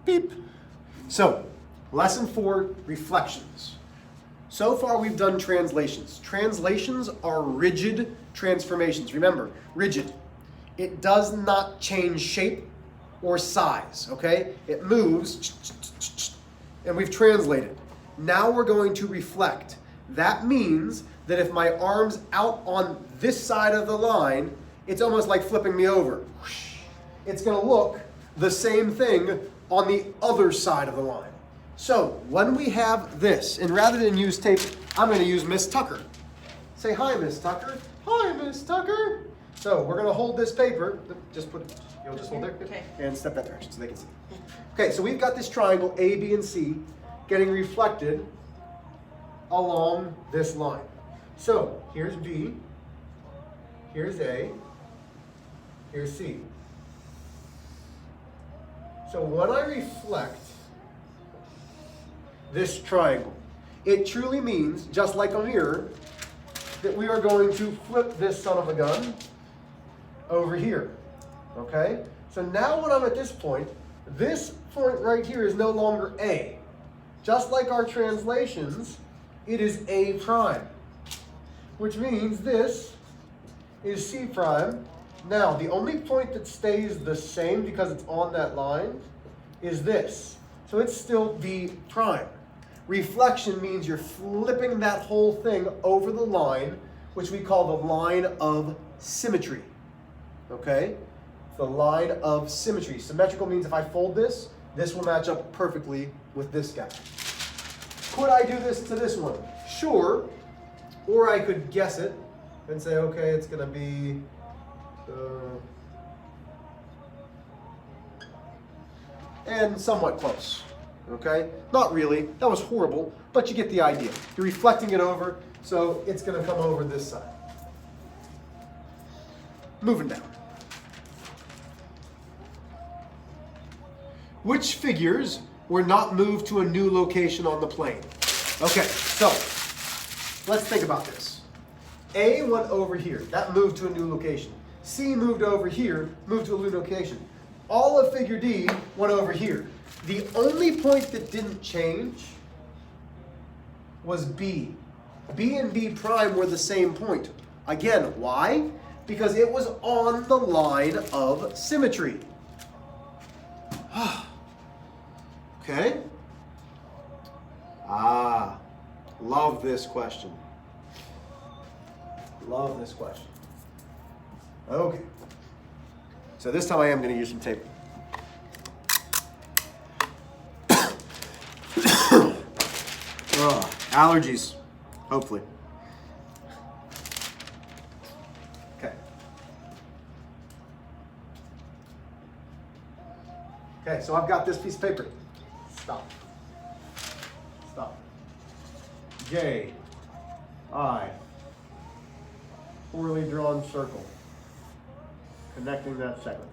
Beep. So, lesson 4, reflections. So far we've done translations. Translations are rigid transformations. Remember, rigid. It does not change shape or size, okay? It moves, and we've translated. Now we're going to reflect. That means that if my arm's out on this side of the line, it's almost like flipping me over. It's going to look the same thing on the other side of the line. So when we have this, and rather than use tape, I'm going to use Miss Tucker. Say hi, Miss Tucker. Hi, Miss Tucker. So we're going to hold this paper. Just put it, you'll just hold it. Okay. And step that direction so they can see. Okay, so we've got this triangle A, B, and C getting reflected along this line. So here's B, here's A, here's C. So when I reflect this triangle, it truly means, just like a mirror, that we are going to flip this son of a gun over here, okay? So now when I'm at this point right here is no longer A. Just like our translations, it is A prime, which means this is C prime. Now, the only point that stays the same because it's on that line is this. So it's still B prime. Reflection means you're flipping that whole thing over the line, which we call the line of symmetry. Okay? The line of symmetry. Symmetrical means if I fold this, this will match up perfectly with this guy. Could I do this to this one? Sure. Or I could guess it and say, okay, it's going to be and somewhat close. Okay? Not really. That was horrible, but you get the idea. You're reflecting it over, so it's going to come over this side. Moving down. Which figures were not moved to a new location on the plane? Okay, so let's think about this. A went over here. That moved to a new location. C moved over here, moved to a new location. All of figure D went over here. The only point that didn't change was B. B and B prime were the same point. Again, why? Because it was on the line of symmetry. Okay? Love this question. Love this question. Okay. So this time I am going to use some tape. Allergies, hopefully. Okay. Okay, so I've got this piece of paper. Stop. Stop. J, I, poorly drawn circle, connecting that segment.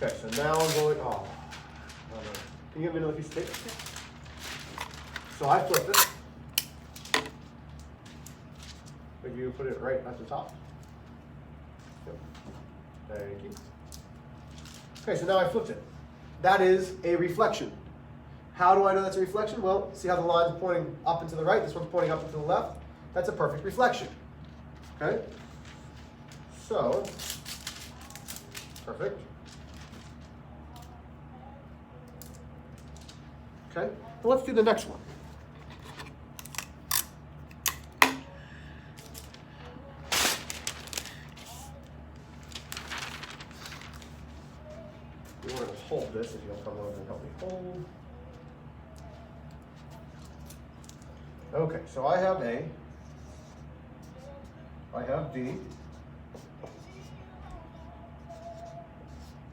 Okay, so now I'm going, can you give me another piece of tape? So I flip it. But you put it right at the top. Yep. Thank you. Okay, so now I flipped it. That is a reflection. How do I know that's a reflection? Well, see how the line's pointing up and to the right? This one's pointing up and to the left? That's a perfect reflection. Okay? So, perfect. Okay, well, let's do the next one. We're going to hold this if you'll come over and help me hold. Okay, so I have A, I have B,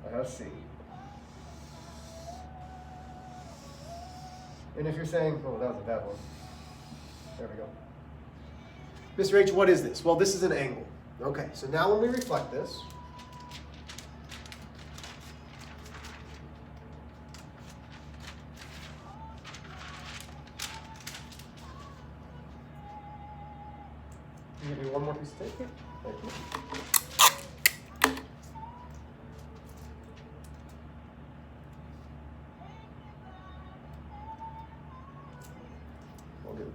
I have C. And if you're saying, oh, that was a bad one. There we go. Mr. H, what is this? Well, this is an angle. Okay, so now when we reflect this, can you give me one more piece of tape here? Thank you.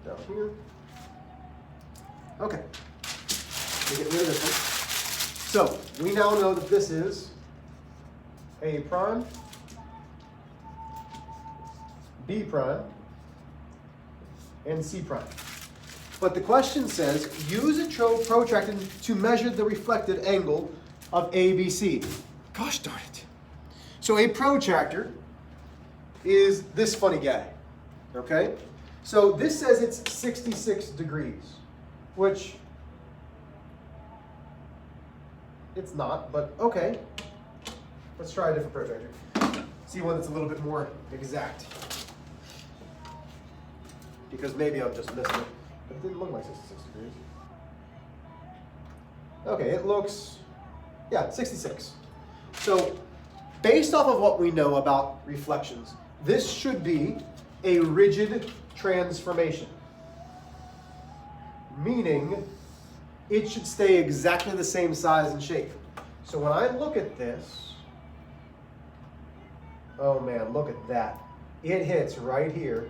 it down here. Okay. We get rid of this one. So we now know that this is A prime, B prime, and C prime. But the question says, use a protractor to measure the reflected angle of ABC. Gosh darn it. So a protractor is this funny guy, okay? So this says it's 66 degrees, which it's not, but okay. Let's try a different protractor. See one that's a little bit more exact. Because maybe I'm just missing it. But it didn't look like 66 degrees. Okay, it looks, yeah, 66. So based off of what we know about reflections, this should be a rigid transformation. Meaning it should stay exactly the same size and shape. So when I look at this, oh man, look at that. It hits right here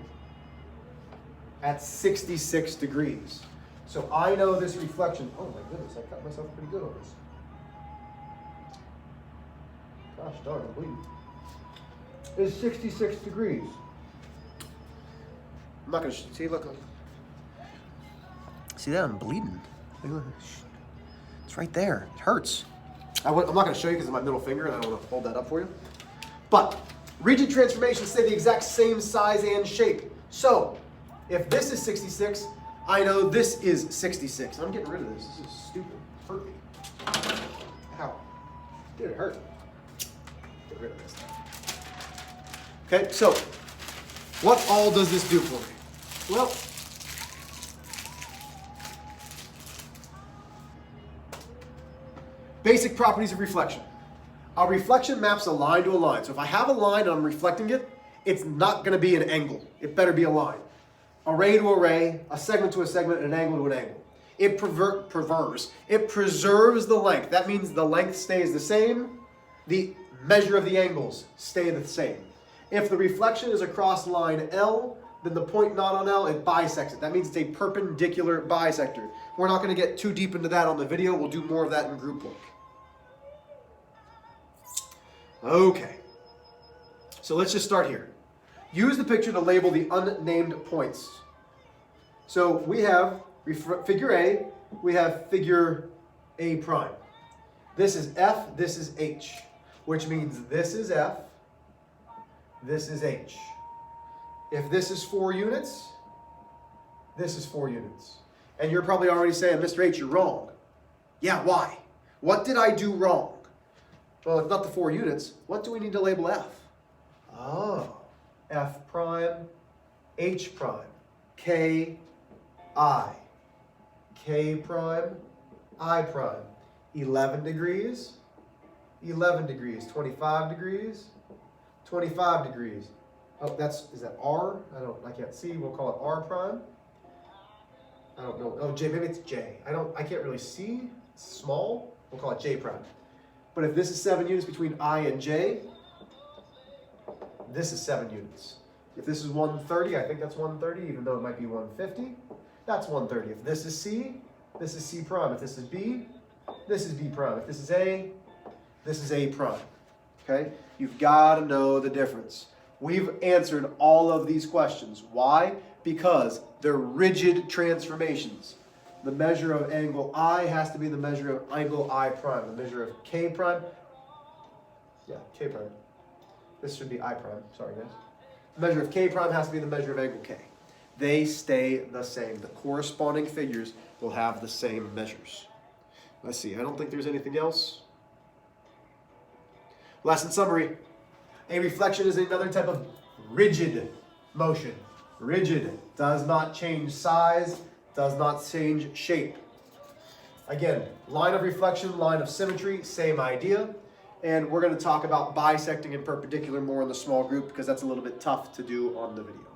at 66 degrees. So I know this reflection, oh my goodness, I cut myself pretty good on this. Gosh darn, I'm bleeding. It's 66 degrees. I'm not gonna, see, look. See that, I'm bleeding. Look, it's right there, it hurts. I'm not gonna show you because it's my middle finger and I don't wanna hold that up for you. But rigid transformations stay the exact same size and shape. So, if this is 66, I know this is 66. I'm getting rid of this. This is stupid. It hurt me. Ow. Dude, it hurt. Get rid of this. Okay, so what all does this do for me? Well, basic properties of reflection. A reflection maps a line to a line. So if I have a line and I'm reflecting it, it's not going to be an angle. It better be a line. Array to array, a segment to a segment, and an angle to an angle. It preserves the length. That means the length stays the same. The measure of the angles stay the same. If the reflection is across line L, then the point not on L, it bisects it. That means it's a perpendicular bisector. We're not going to get too deep into that on the video. We'll do more of that in group work. Okay. So let's just start here. Use the picture to label the unnamed points. So we have figure A, we have figure A prime. This is F, this is H, which means this is F, this is H. If this is 4 units, this is 4 units. And you're probably already saying, Mr. H, you're wrong. Yeah, why? What did I do wrong? Well, it's not the 4 units. What do we need to label F? Oh. F prime, H prime, K, I. K prime, I prime. 11 degrees, 11 degrees, 25 degrees, 25 degrees. Oh, is that R? I can't see. We'll call it R prime. I don't know. Oh, J, maybe it's J. I can't really see. It's small. We'll call it J prime. But if this is 7 units between I and J, this is 7 units. If this is 130, I think that's 130, even though it might be 150, that's 130. If this is C, this is C prime. If this is B, this is B prime. If this is A, this is A prime. Okay? You've got to know the difference. We've answered all of these questions. Why? Because they're rigid transformations. The measure of angle I has to be the measure of angle I prime. The measure of K prime, yeah, K prime. This should be I prime, sorry guys. The measure of K prime has to be the measure of angle K. They stay the same. The corresponding figures will have the same measures. Let's see, I don't think there's anything else. Lesson summary. A reflection is another type of rigid motion. Rigid does not change size, does not change shape. Again, line of reflection, line of symmetry, same idea. And we're going to talk about bisecting and perpendicular more in the small group because that's a little bit tough to do on the video.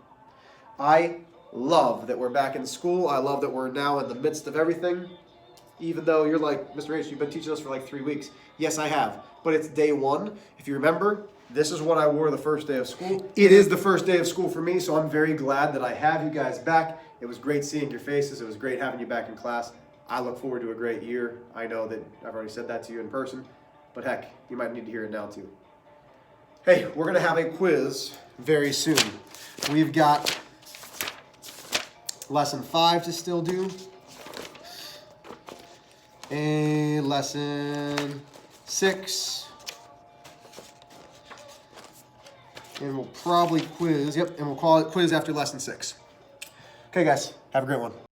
I love that we're back in school. I love that we're now in the midst of everything. Even though you're like, Mr. H, you've been teaching us for like 3 weeks. Yes, I have. But it's day 1. If you remember, This is what I wore the first day of school. It is the first day of school for me, so I'm very glad that I have you guys back. It was great seeing your faces. It was great having you back in class. I look forward to a great year. I know that I've already said that to you in person, but heck, you might need to hear it now too. Hey, we're gonna have a quiz very soon. We've got lesson 5 to still do, and lesson 6. And we'll probably quiz, and we'll call it quiz after lesson 6. Okay guys, have a great one.